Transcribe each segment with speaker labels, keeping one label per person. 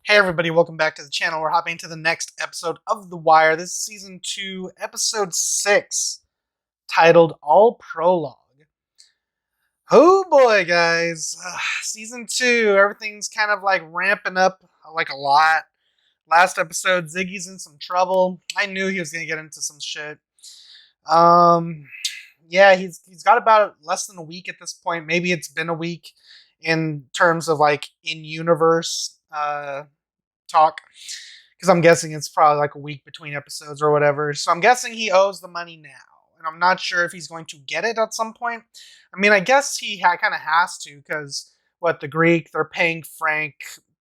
Speaker 1: Hey everybody, welcome back to the channel. We're hopping to the next episode of The Wire. This is Season 2, Episode 6, titled All Prologue. Oh boy, guys. Season 2, everything's kind of like ramping up like a lot. Last episode, Ziggy's in some trouble. I knew he was going to get into some shit. Yeah, he's got about less than a week at this point. Maybe it's been a week in terms of like in-universe talk, because I'm guessing it's probably like a week between episodes or whatever. So I'm guessing he owes the money now, and I'm not sure if he's going to get it at some point. I mean, I guess he kind of has to, because the Greek, they're paying Frank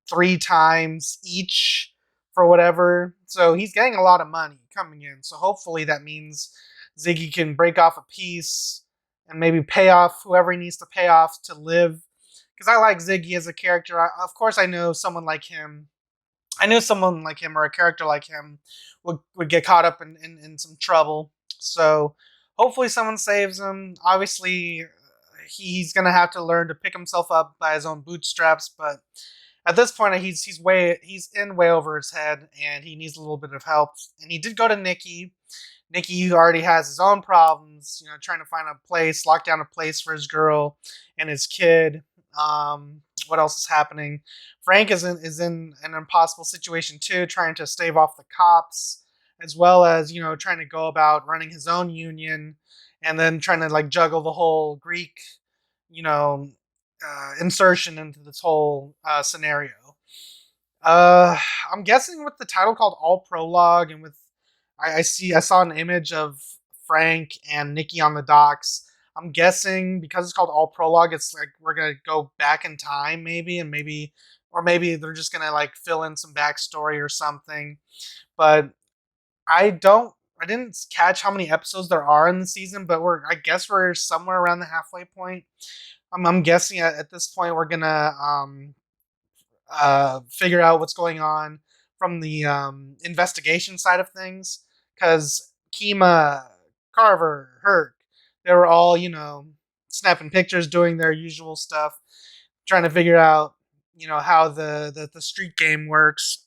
Speaker 1: 3 times each for whatever, so he's getting a lot of money coming in. So hopefully that means Ziggy can break off a piece and maybe pay off whoever he needs to pay off to live. Because I like Ziggy as a character. Of course, I know someone like him. I knew someone like him or a character like him would get caught up in some trouble. So hopefully someone saves him. Obviously, he's going to have to learn to pick himself up by his own bootstraps. But at this point, he's in way over his head, and he needs a little bit of help. And he did go to Nikki. Nikki, who already has his own problems, trying to find a place, lock down a place for his girl and his kid. What else is happening? Frank is in an impossible situation too, trying to stave off the cops, as well as trying to go about running his own union, and then trying to like juggle the whole Greek, insertion into this whole scenario. I'm guessing with the title called All Prologue, and with I saw an image of Frank and Nikki on the docks. I'm guessing because it's called All Prologue, it's like we're gonna go back in time, maybe, or maybe they're just gonna like fill in some backstory or something. But I didn't catch how many episodes there are in the season, but I guess we're somewhere around the halfway point. I'm guessing at this point we're gonna figure out what's going on from the investigation side of things, because Kima, Carver, Herc, they were all, snapping pictures, doing their usual stuff, trying to figure out, how the street game works.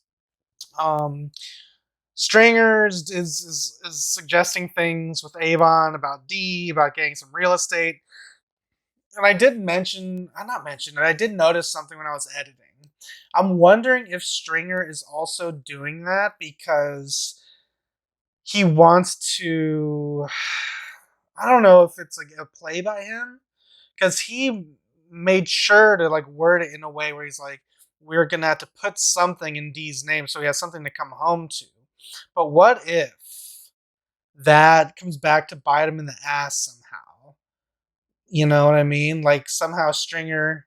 Speaker 1: Stringer is suggesting things with Avon about about getting some real estate. And I did I did notice something when I was editing. I'm wondering if Stringer is also doing that because he wants to. I don't know if it's like a play by him, because he made sure to like word it in a way where he's like, we're gonna have to put something in Dee's name so he has something to come home to. But what if that comes back to bite him in the ass somehow? You know what I mean? Like somehow Stringer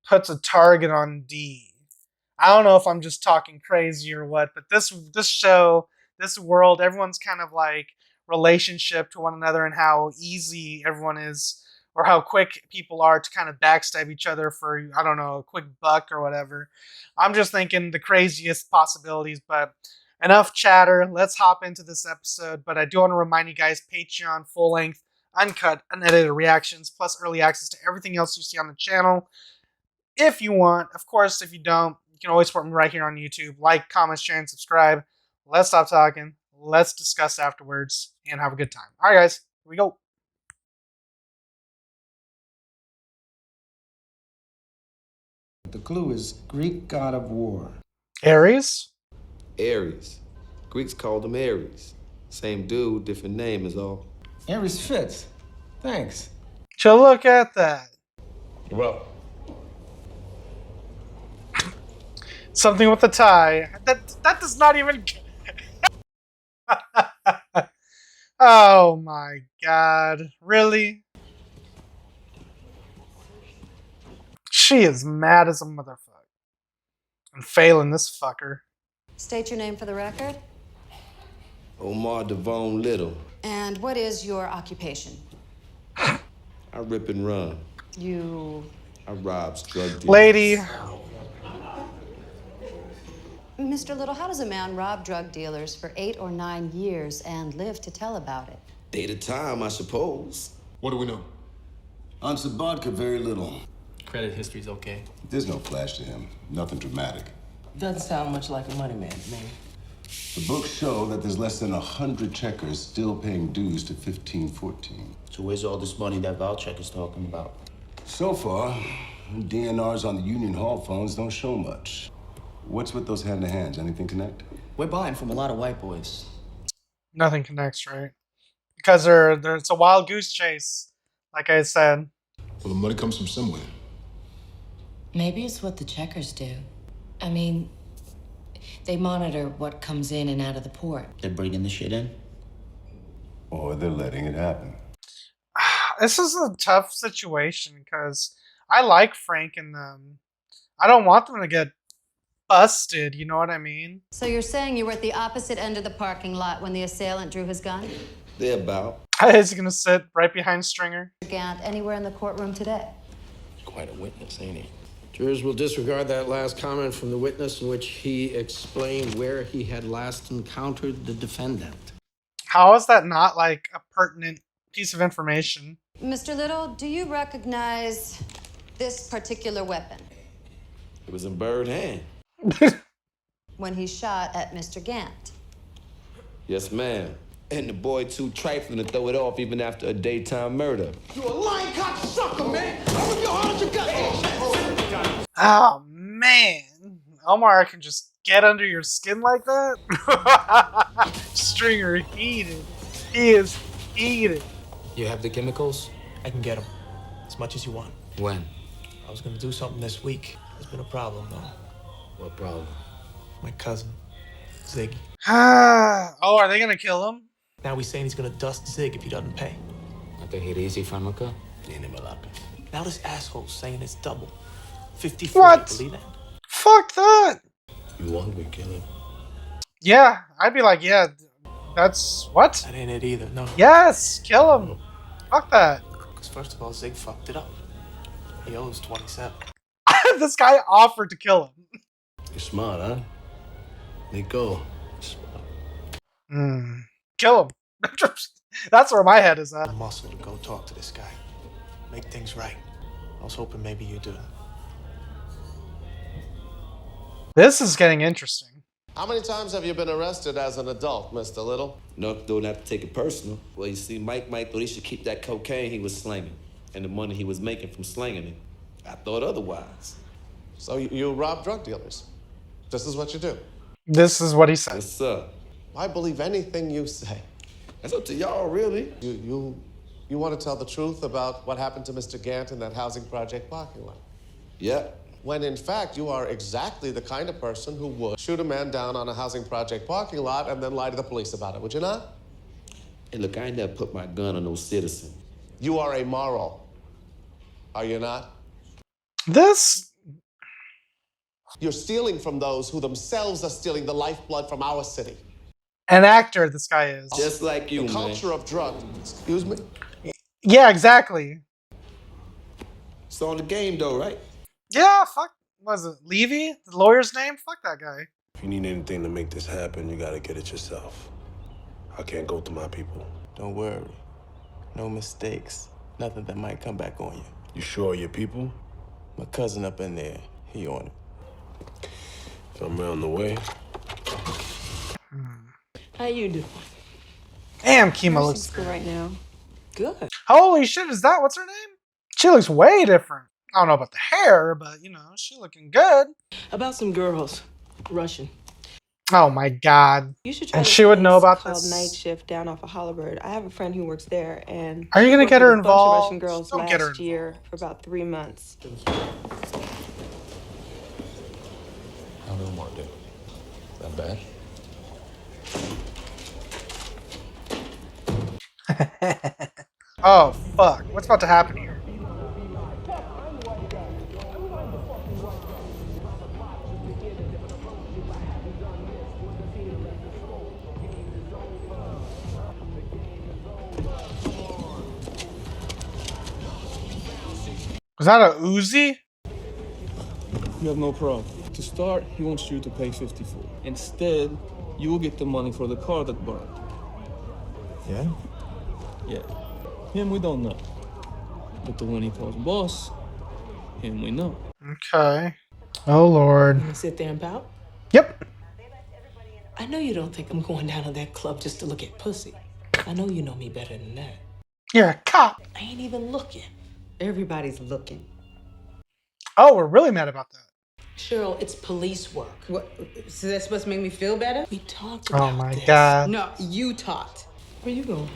Speaker 1: puts a target on Dee. I don't know if I'm just talking crazy or what, but this show, this world, everyone's kind of like relationship to one another, and how easy everyone is, or how quick people are to kind of backstab each other for, I don't know, a quick buck or whatever. I'm just thinking the craziest possibilities, but enough chatter. Let's hop into this episode. But I do want to remind you guys, Patreon, full length, uncut, unedited reactions, plus early access to everything else you see on the channel. If you want, of course, if you don't, you can always support me right here on YouTube. Like, comment, share, and subscribe. Let's stop talking. Let's discuss afterwards and have a good time. All right, guys, here we go.
Speaker 2: The clue is Greek god of war.
Speaker 1: Ares?
Speaker 3: Ares. Greeks called him Ares. Same dude, different name is all.
Speaker 2: Ares fits. Thanks.
Speaker 1: So look at that.
Speaker 2: You're welcome.
Speaker 1: Something with a tie. That does not even... Oh my god. Really? She is mad as a motherfucker. I'm failing this fucker.
Speaker 4: State your name for the record.
Speaker 3: Omar Devon Little.
Speaker 4: And what is your occupation?
Speaker 3: I rip and run.
Speaker 4: I
Speaker 3: rob drug dealers.
Speaker 1: Lady.
Speaker 4: Mr. Little, how does a man rob drug dealers for 8 or 9 years and live to tell about it?
Speaker 3: Day to time, I suppose.
Speaker 5: What do we know?
Speaker 6: On Sabatka, very little.
Speaker 5: Credit history's okay.
Speaker 6: There's no flash to him. Nothing dramatic.
Speaker 5: Doesn't sound much like a money man to me.
Speaker 6: The books show that there's less than 100 checkers still paying dues to 1514.
Speaker 7: So where's all this money that Valchek is talking about?
Speaker 6: So far, DNRs on the Union Hall phones don't show much. What's with those hand-to-hands? Anything connect?
Speaker 5: We're buying from a lot of white boys.
Speaker 1: Nothing connects, right? Because they're it's a wild goose chase, like I said.
Speaker 8: Well, the money comes from somewhere.
Speaker 9: Maybe it's what the checkers do. I mean, they monitor what comes in and out of the port.
Speaker 7: They're bringing the shit in?
Speaker 6: Or they're letting it happen.
Speaker 1: This is a tough situation because I like Frank and them. I don't want them to get busted, you know what I mean?
Speaker 4: So you're saying you were at the opposite end of the parking lot when the assailant drew his gun?
Speaker 3: They're about.
Speaker 1: He's gonna sit right behind Stringer.
Speaker 4: Gant, anywhere in the courtroom today?
Speaker 2: Quite a witness, ain't he?
Speaker 10: Jurors will disregard that last comment from the witness in which he explained where he had last encountered the defendant.
Speaker 1: How is that not like a pertinent piece of information?
Speaker 4: Mr. Little, do you recognize this particular weapon?
Speaker 3: It was in Bird hand.
Speaker 4: When he shot at Mr. Gant?
Speaker 3: Yes, ma'am. And the boy too trifling to throw it off even after a daytime murder.
Speaker 10: You a lying cocksucker, man! I rip your heart you got.
Speaker 1: Oh man, Omar can just get under your skin like that. Stringer heated. He is heated.
Speaker 5: You have the chemicals? I can get them. As much as you want.
Speaker 10: When?
Speaker 5: I was gonna do something this week. There's been a problem, though.
Speaker 10: What problem?
Speaker 5: My cousin, Ziggy.
Speaker 1: Oh, are they gonna kill him?
Speaker 5: Now he's saying he's gonna dust Zig if he doesn't pay.
Speaker 10: Natahirisi Famaka?
Speaker 5: Now this asshole's saying it's double. 50-40.
Speaker 1: What?
Speaker 5: Believe that?
Speaker 1: Fuck that.
Speaker 8: You want me, kill him?
Speaker 1: Yeah, I'd be like, yeah, that's what?
Speaker 5: That ain't it either, no.
Speaker 1: Yes, kill him. Fuck that.
Speaker 5: Because first of all, Zig fucked it up. He owes 27.
Speaker 1: This guy offered to kill him.
Speaker 8: You're smart, huh? Nico.
Speaker 1: Kill him. That's where my head is at.
Speaker 5: The muscle to go talk to this guy. Make things right. I was hoping maybe you do.
Speaker 1: This is getting interesting.
Speaker 11: How many times have you been arrested as an adult, Mr. Little?
Speaker 3: No, don't have to take it personal. Well, you see, Mike thought he should keep that cocaine he was slinging and the money he was making from slinging it. I thought otherwise.
Speaker 11: So you rob drug dealers. This is what you do.
Speaker 1: This is what he said.
Speaker 3: Yes, sir.
Speaker 11: I believe anything you say.
Speaker 3: That's up to y'all, really.
Speaker 11: You want to tell the truth about what happened to Mr. Gant in that housing project parking lot?
Speaker 3: Yep.
Speaker 11: When in fact, you are exactly the kind of person who would shoot a man down on a housing project parking lot and then lie to the police about it, would you not?
Speaker 3: Hey, look, I ain't never put my gun on no citizen.
Speaker 11: You are amoral, are you not?
Speaker 1: This.
Speaker 11: You're stealing from those who themselves are stealing the lifeblood from our city.
Speaker 1: An actor, this guy is.
Speaker 3: Just like you,
Speaker 11: The
Speaker 3: man.
Speaker 11: culture of drugs. Excuse me?
Speaker 1: Yeah, exactly.
Speaker 3: It's on the game, though, right?
Speaker 1: Yeah, fuck. Was it Levy? The lawyer's name? Fuck that guy.
Speaker 8: If you need anything to make this happen, you gotta get it yourself. I can't go through my people.
Speaker 5: Don't worry. No mistakes. Nothing that might come back on you.
Speaker 8: You sure your people?
Speaker 5: My cousin up in there, he on it.
Speaker 8: If I'm on the way.
Speaker 9: How you doing?
Speaker 1: Damn, Kima looks
Speaker 9: School right now. Good.
Speaker 1: Holy shit, is that what's her name? She looks way different. I don't know about the hair, but you know, she looking good.
Speaker 9: About some girls. Russian.
Speaker 1: Oh my god.
Speaker 12: You should try
Speaker 1: And
Speaker 12: this
Speaker 1: she would know
Speaker 12: place
Speaker 1: about
Speaker 12: called
Speaker 1: this.
Speaker 12: Night Shift down off of Hollowbird. I have a friend who works there, and
Speaker 1: Are you gonna
Speaker 12: worked
Speaker 1: get her
Speaker 12: with a bunch of
Speaker 1: involved?
Speaker 12: Russian girls
Speaker 1: Don't get her
Speaker 12: last year for about 3 months.
Speaker 8: How do Omar do? That bad?
Speaker 1: Oh fuck. What's about to happen here? Was that a Uzi?
Speaker 13: You have no problem. To start, he wants you to pay 54. Instead, you will get the money for the car that burned.
Speaker 8: Yeah?
Speaker 13: Yeah. Him, we don't know. But the one he calls boss, him, we know.
Speaker 1: Okay. Oh lord.
Speaker 9: Sit there and pout?
Speaker 1: Yep.
Speaker 14: I know you don't think I'm going down to that club just to look at pussy. I know you know me better than that.
Speaker 1: You're a cop.
Speaker 14: I ain't even looking.
Speaker 12: Everybody's looking.
Speaker 1: Oh, we're really mad about that.
Speaker 14: Cheryl, it's police work.
Speaker 12: What? So that's supposed to make me feel better?
Speaker 14: We talked
Speaker 1: Oh
Speaker 14: about
Speaker 1: my
Speaker 14: this.
Speaker 1: god.
Speaker 12: No, you talked.
Speaker 14: Where you going?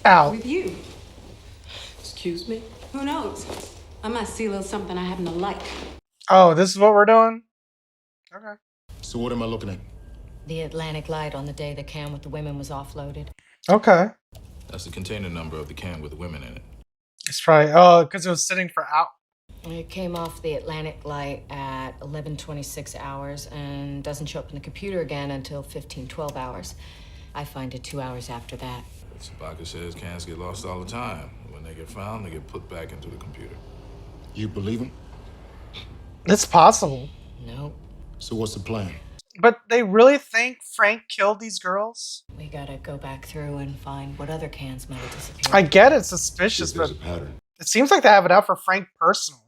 Speaker 1: Out.
Speaker 12: With you.
Speaker 14: Excuse me?
Speaker 4: Who knows? I might see a little something I happen to like.
Speaker 1: Oh, this is what we're doing? Okay.
Speaker 2: So what am I looking at?
Speaker 9: The Atlantic light on the day the can with the women was offloaded.
Speaker 1: Okay.
Speaker 15: That's the container number of the can with the women in it.
Speaker 1: It's probably, oh, because it was sitting for out.
Speaker 9: It came off the Atlantic light at 11:26 hours and doesn't show up in the computer again until 15:12 hours. I find it 2 hours after that.
Speaker 15: Sabaka says cans get lost all the time. When they get found, they get put back into the computer.
Speaker 2: You believe him?
Speaker 1: It's possible.
Speaker 9: Nope.
Speaker 2: So what's the plan?
Speaker 1: But they really think Frank killed these girls?
Speaker 9: We gotta go back through and find what other cans might have disappeared.
Speaker 1: I get it's suspicious, but
Speaker 6: There's a pattern.
Speaker 1: it seems like they have it out for Frank personally.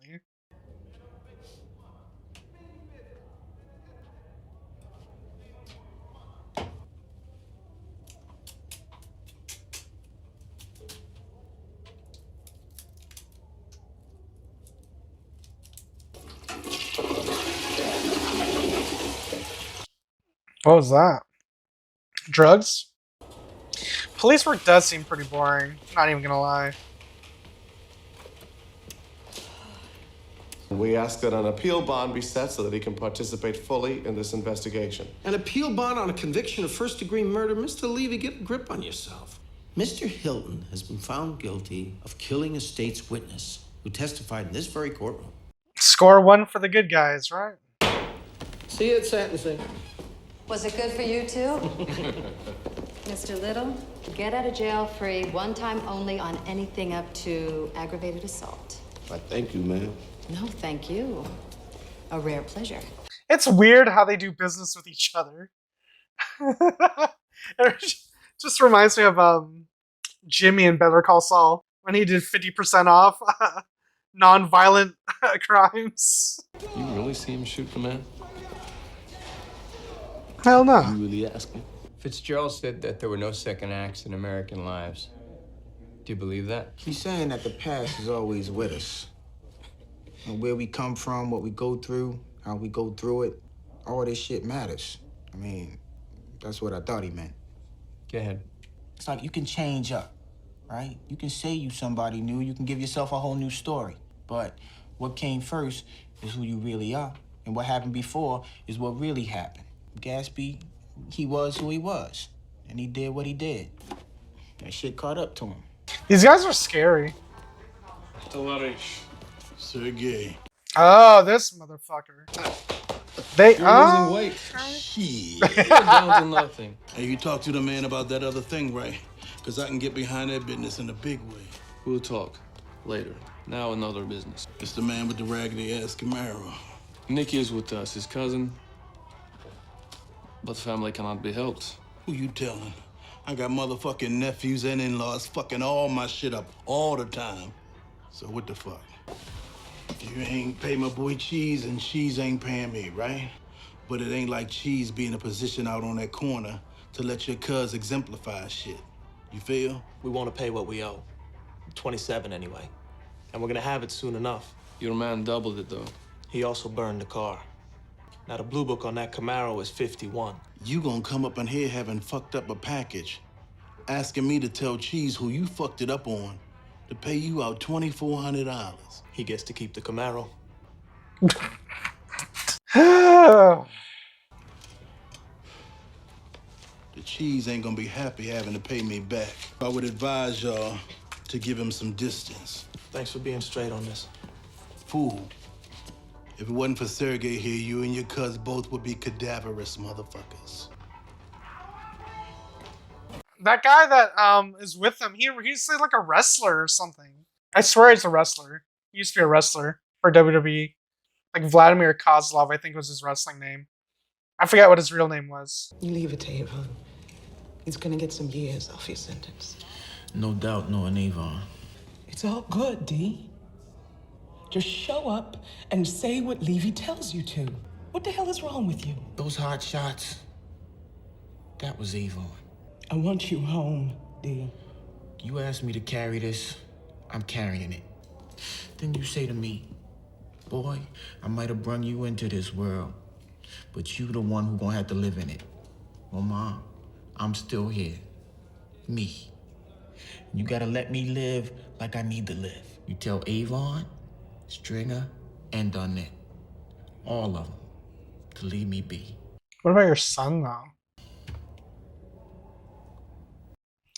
Speaker 1: What was that? Drugs? Police work does seem pretty boring. Not even gonna lie.
Speaker 11: We ask that an appeal bond be set so that he can participate fully in this investigation.
Speaker 10: An appeal bond on a conviction of first-degree murder? Mr. Levy, get a grip on yourself.
Speaker 7: Mr. Hilton has been found guilty of killing a state's witness who testified in this very courtroom.
Speaker 1: Score one for the good guys, right?
Speaker 10: See you at sentencing.
Speaker 4: Was it good for you too? Mr. Little, get out of jail free, one time only on anything up to aggravated assault.
Speaker 3: Why, thank you, ma'am.
Speaker 4: No, thank you. A rare pleasure.
Speaker 1: It's weird how they do business with each other. It just reminds me of Jimmy in Better Call Saul when he did 50% off non-violent crimes.
Speaker 16: You really see him shoot the man?
Speaker 1: Hell no.
Speaker 16: You really asking?
Speaker 17: Fitzgerald said that there were no second acts in American lives. Do you believe that?
Speaker 18: He's saying that the past is always with us. And where we come from, what we go through, how we go through it, all this shit matters. I mean, that's what I thought he meant.
Speaker 17: Go ahead.
Speaker 18: It's like you can change up, right? You can say you somebody new, you can give yourself a whole new story. But what came first is who you really are. And what happened before is what really happened. Gatsby, he was who he was. And he did what he did. That shit caught up to him.
Speaker 1: These guys are scary.
Speaker 8: Tolarish. Sergey.
Speaker 1: Oh, this motherfucker. They
Speaker 13: You're losing weight. Shit. You're down to nothing.
Speaker 8: Hey, you talk to the man about that other thing, right? Because I can get behind that business in a big way.
Speaker 13: We'll talk later. Now another business.
Speaker 8: It's the man with the raggedy-ass Camaro.
Speaker 13: Nicky is with us, his cousin. But family cannot be helped.
Speaker 8: Who you telling? I got motherfucking nephews and in-laws fucking all my shit up all the time. So what the fuck? You ain't pay my boy Cheese and Cheese ain't paying me, right? But it ain't like Cheese be in a position out on that corner to let your cuz exemplify shit. You feel?
Speaker 5: We want to pay what we owe. 27 anyway. And we're gonna have it soon enough.
Speaker 13: Your man doubled it though.
Speaker 5: He also burned the car. Now the blue book on that Camaro is 51.
Speaker 8: You gonna come up in here having fucked up a package, asking me to tell Cheese who you fucked it up on to pay you out $2,400.
Speaker 5: He gets to keep the Camaro.
Speaker 8: The Cheese ain't gonna be happy having to pay me back. I would advise y'all to give him some distance.
Speaker 5: Thanks for being straight on this.
Speaker 8: Fool. If it wasn't for Sergey here, you and your cuz both would be cadaverous motherfuckers.
Speaker 1: That guy that is with them, he's like a wrestler or something. I swear he's a wrestler. He used to be a wrestler for WWE. Like Vladimir Kozlov, I think was his wrestling name. I forget what his real name was.
Speaker 14: You leave it to Avon. He's gonna get some years off his sentence.
Speaker 7: No doubt knowing Avon.
Speaker 14: It's all good, D. Just show up and say what Levy tells you to. What the hell is wrong with you?
Speaker 18: Those hot shots, that was Avon.
Speaker 14: I want you home, D.
Speaker 18: You asked me to carry this, I'm carrying it. Then you say to me, boy, I might have brung you into this world, but you the one who gonna have to live in it. Well, Mom, I'm still here. Me. You gotta let me live like I need to live. You tell Avon, Stringer, and Dunnett, all of them, to leave me be.
Speaker 1: What about your son, though?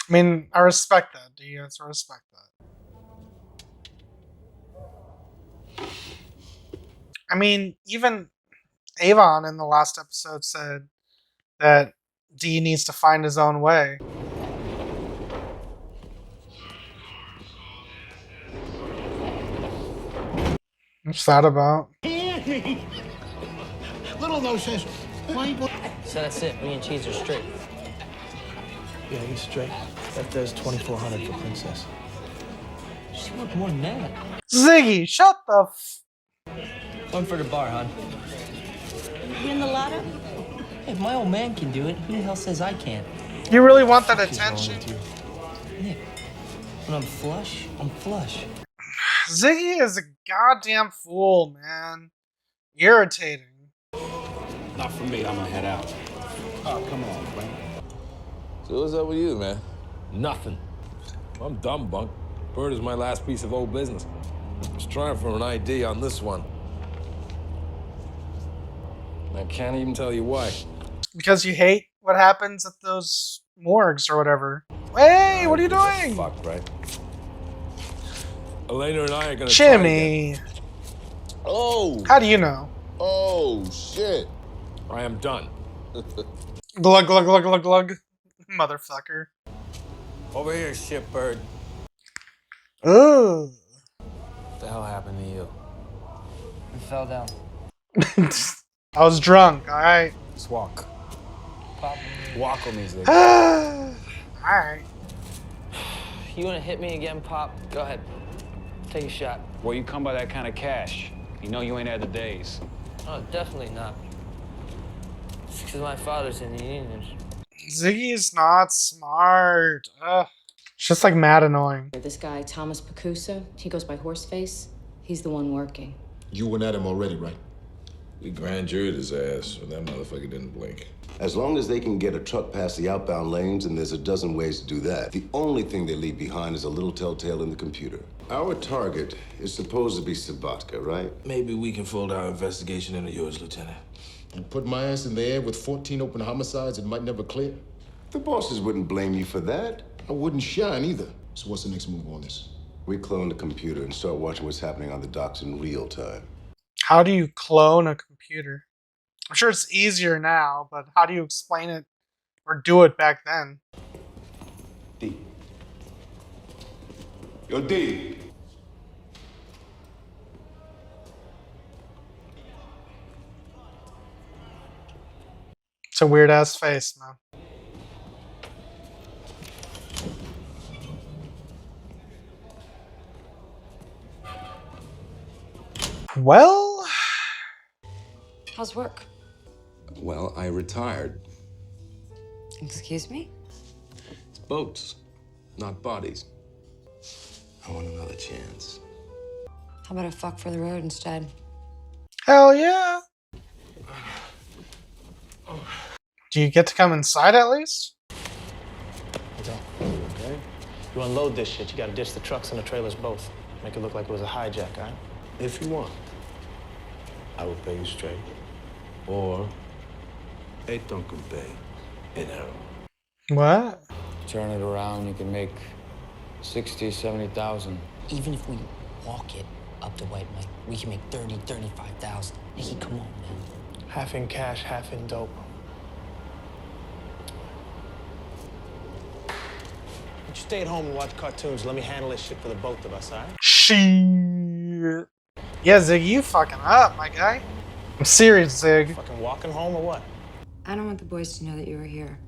Speaker 1: I mean, I respect that. Do you guys respect that? I mean, even Avon in the last episode said that D needs to find his own way. What's that about?
Speaker 8: Little no sense. Why you
Speaker 19: So that's it. Me and Cheese are straight.
Speaker 5: Yeah, you straight. That does 2,400 for Princess.
Speaker 19: She's worth more than that.
Speaker 1: Ziggy, shut the
Speaker 19: One for the bar, hon.
Speaker 14: You in the lotto?
Speaker 19: Hey, if my old man can do it, who the hell says I can't?
Speaker 1: You really want that attention?
Speaker 19: Nick, when I'm flush, I'm flush.
Speaker 1: Ziggy is a goddamn fool, man. Irritating.
Speaker 15: Not for me. I'm gonna head out.
Speaker 8: Oh, come on, man.
Speaker 3: So what's up with you, man?
Speaker 15: Nothing. I'm dumb, Bunk. Bird is my last piece of old business. I was trying for an ID on this one. I can't even tell you why.
Speaker 1: Because you hate what happens at those morgues or whatever. Hey, what are you doing?
Speaker 15: Fuck, right? Elena and I are gonna
Speaker 1: Jimmy.
Speaker 11: Oh!
Speaker 1: How do you know?
Speaker 11: Oh, shit.
Speaker 15: I am done.
Speaker 1: Glug, glug, glug, glug, glug. Motherfucker.
Speaker 17: Over here, shitbird.
Speaker 1: Ooh.
Speaker 17: What the hell happened to you?
Speaker 19: I fell down.
Speaker 1: I was drunk, alright?
Speaker 17: Just walk. Walk with me, Zig.
Speaker 1: Alright.
Speaker 19: You wanna hit me again, Pop? Go ahead. Take a shot.
Speaker 20: Where you come by that kind of cash? You know you ain't had the days.
Speaker 19: Oh, definitely not. It's because my father's in the union.
Speaker 1: Ziggy is not smart. Ugh. It's just like mad annoying.
Speaker 9: This guy, Thomas Pacusa, he goes by Horseface. He's the one working.
Speaker 6: You went at him already, right?
Speaker 15: We grand juried his ass, but that motherfucker didn't blink.
Speaker 6: As long as they can get a truck past the outbound lanes, and there's a dozen ways to do that, the only thing they leave behind is a little telltale in the computer. Our target is supposed to be Sabatka, right?
Speaker 8: Maybe we can fold our investigation into yours, Lieutenant.
Speaker 6: And put my ass in the air with 14 open homicides it might never clear? The bosses wouldn't blame you for that.
Speaker 8: I wouldn't shine either. So what's the next move on this?
Speaker 6: We clone the computer and start watching what's happening on the docks in real time.
Speaker 1: How do you clone a computer? I'm sure it's easier now, but how do you explain it or do it back then?
Speaker 6: D. Yo, D.
Speaker 1: It's a weird ass face, man. Well,
Speaker 4: How's work?
Speaker 16: Well, I retired.
Speaker 4: Excuse me?
Speaker 16: It's boats, not bodies. I want another chance.
Speaker 4: How about a fuck for the road instead?
Speaker 1: hell yeah. Do you get to come inside at least?
Speaker 5: Okay? You unload this shit, you gotta ditch the trucks and the trailers both. Make it look like it was a hijack, all right?
Speaker 8: If you want, I will pay you straight. Or a Duncan Bay in arrow.
Speaker 1: What?
Speaker 20: Turn it around, you can make 60, 70,000.
Speaker 19: Even if we walk it up to White Mike, we can make 30, 35,000. Nicky, come on, man.
Speaker 5: Half in cash, half in dope. You stay at home and watch cartoons. Let me handle this shit for the both of us, all right?
Speaker 1: Shit. Yeah, Zig, you fucking up, my guy. I'm serious, Zig.
Speaker 5: Fucking walking home or what?
Speaker 4: I don't want the boys to know that you were here.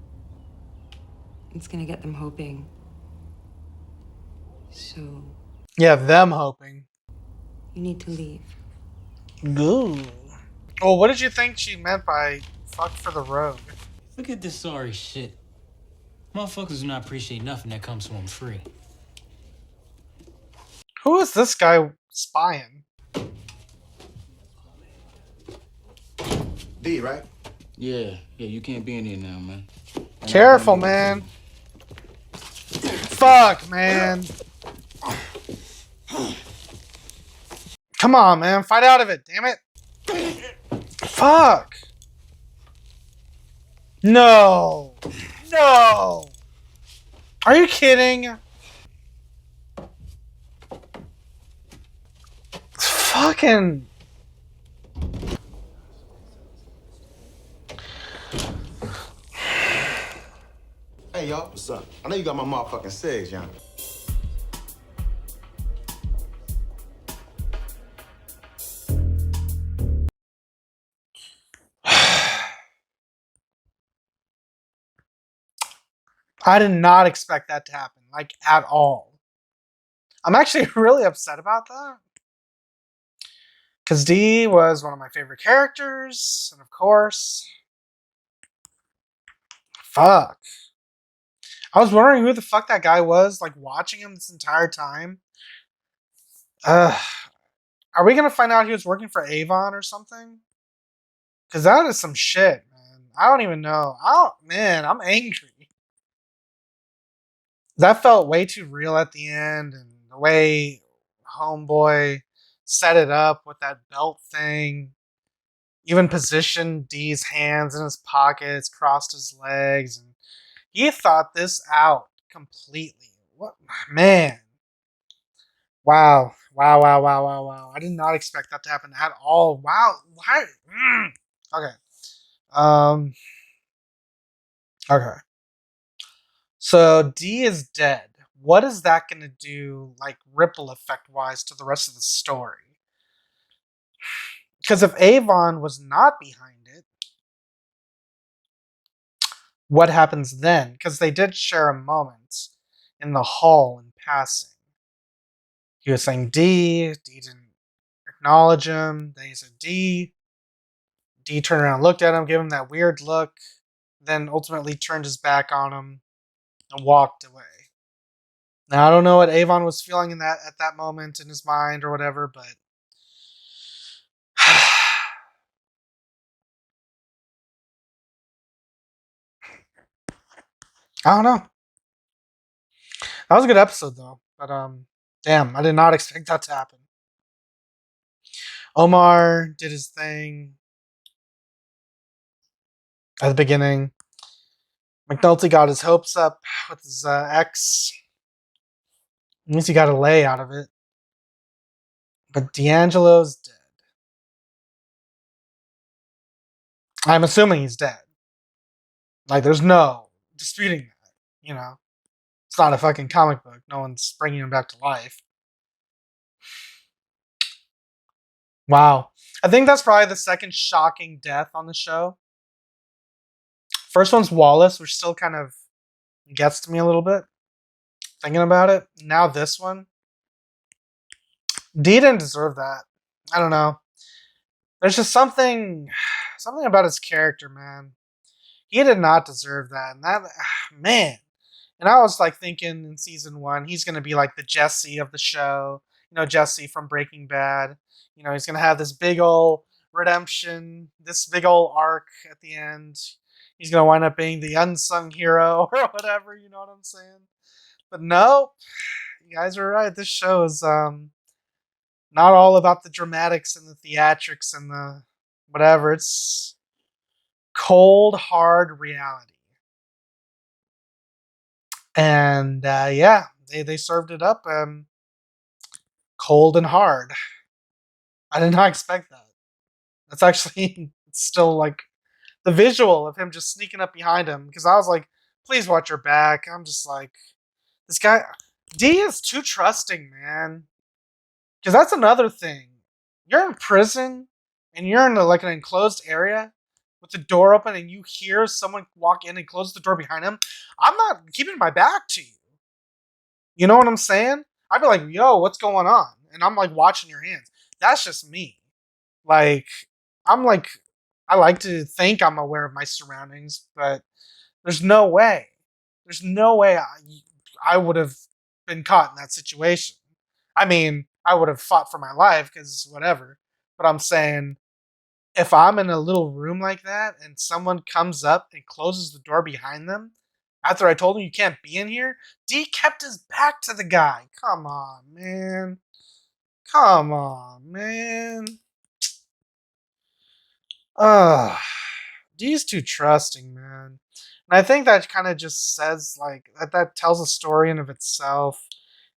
Speaker 4: It's gonna get them hoping. So,
Speaker 1: Yeah, them hoping.
Speaker 4: you need to leave.
Speaker 1: Ooh. Oh, what did you think she meant by fuck for the road?
Speaker 19: Look at this sorry shit. Motherfuckers do not appreciate nothing that comes to them free.
Speaker 1: Who is this guy spying?
Speaker 2: D, right? Yeah, you can't be in here now, man. And
Speaker 1: Careful, man. Fuck, man. Come on, man. Fight out of it, damn it. Fuck. No. No. Are you kidding? Fucking.
Speaker 2: Hey, y'all. What's up? I know you got my motherfucking cigs, young.
Speaker 1: I did not expect that to happen, like, at all. I'm actually really upset about that. Because Dee was one of my favorite characters, and of course... Fuck. I was wondering who the fuck that guy was, like, watching him this entire time. Are we gonna find out he was working for Avon or something? Because that is some shit, man. I don't even know. Man, I'm angry. That felt way too real at the end, and the way Homeboy set it up with that belt thing, even positioned Dee's hands in his pockets, crossed his legs, and he thought this out completely. What, man? Wow. Wow, wow, wow, wow, wow. I did not expect that to happen at all. Wow. Why? Okay. Okay. So D is dead. What is that going to do, like, ripple effect wise to the rest of the story? Because if Avon was not behind it, what happens then? Because they did share a moment in the hall in passing. He was saying D didn't acknowledge him. Then he said D. D turned around, looked at him, gave him that weird look, then ultimately turned his back on him and walked away. Now I don't know what Avon was feeling in that at that moment in his mind or whatever, but I don't know. That was a good episode though, but damn, I did not expect that to happen. Omar did his thing at the beginning. McNulty got his hopes up with his ex. At least he got a lay out of it. But D'Angelo's dead. I'm assuming he's dead. Like, there's no disputing that, you know? It's not a fucking comic book. No one's bringing him back to life. Wow. I think that's probably the second shocking death on the show. First one's Wallace, which still kind of gets to me a little bit. Thinking about it. Now this one. Dee didn't deserve that. I don't know. There's just something about his character, man. He did not deserve that. And that, man. And I was like thinking in season 1, he's going to be like the Jesse of the show. You know, Jesse from Breaking Bad. You know, he's going to have this big old redemption, this big old arc at the end. He's going to wind up being the unsung hero or whatever, you know what I'm saying? But no, you guys are right. This show is not all about the dramatics and the theatrics and the whatever. It's cold, hard reality. And yeah, they served it up cold and hard. I did not expect that. That's actually still like the visual of him just sneaking up behind him, because I was like, please watch your back. I'm just like, this guy, D is too trusting, man. Because that's another thing. You're in prison and you're in like an enclosed area with the door open and you hear someone walk in and close the door behind him. I'm not keeping my back to you. You know what I'm saying? I'd be like, yo, what's going on? And I'm like watching your hands. That's just me. Like, I'm like, I like to think I'm aware of my surroundings, but there's no way. There's no way I would have been caught in that situation. I mean, I would have fought for my life because whatever. But I'm saying, if I'm in a little room like that and someone comes up and closes the door behind them after I told him you can't be in here, D kept his back to the guy. Come on, man. Come on, man. Ugh. D's too trusting, man. And I think that kind of just says like that tells a story in of itself.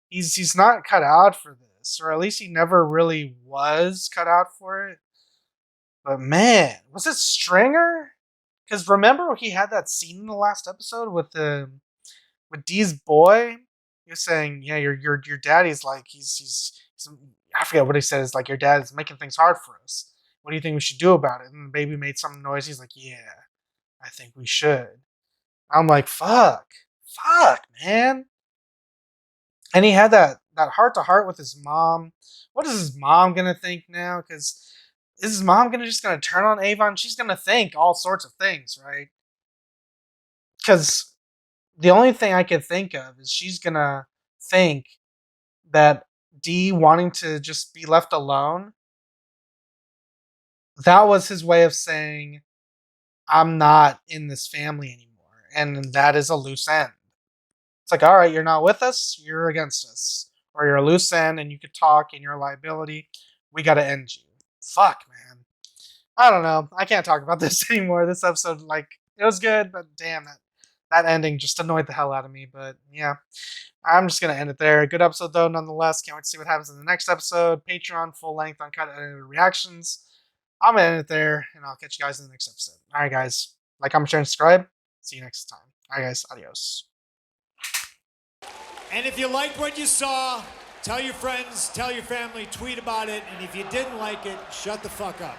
Speaker 1: He's not cut out for this, or at least he never really was cut out for it. But man, was it Stringer? Because remember he had that scene in the last episode with Dee's boy. He was saying, "Yeah, your daddy's like he's I forget what he said. Is like your dad is making things hard for us. What do you think we should do about it?" And the baby made some noise. He's like, "Yeah, I think we should." I'm like, fuck, man. And he had that heart to heart with his mom. What is his mom gonna think now? Because is his mom gonna turn on Avon? She's gonna think all sorts of things, right? Because the only thing I could think of is she's gonna think that D wanting to just be left alone, that was his way of saying, I'm not in this family anymore. And that is a loose end. It's like, all right, you're not with us, you're against us. Or you're a loose end and you could talk and you're a liability. We gotta end you. Fuck, man. I don't know. I can't talk about this anymore. This episode, like, it was good, but damn, that ending just annoyed the hell out of me. But yeah, I'm just gonna end it there. Good episode though, nonetheless. Can't wait to see what happens in the next episode. Patreon, full length, uncut edited reactions. I'm gonna end it there, and I'll catch you guys in the next episode. All right, guys. Like, comment, share, and subscribe. See you next time. All right, guys. Adios.
Speaker 21: And if you liked what you saw, tell your friends, tell your family, tweet about it. And if you didn't like it, shut the fuck up.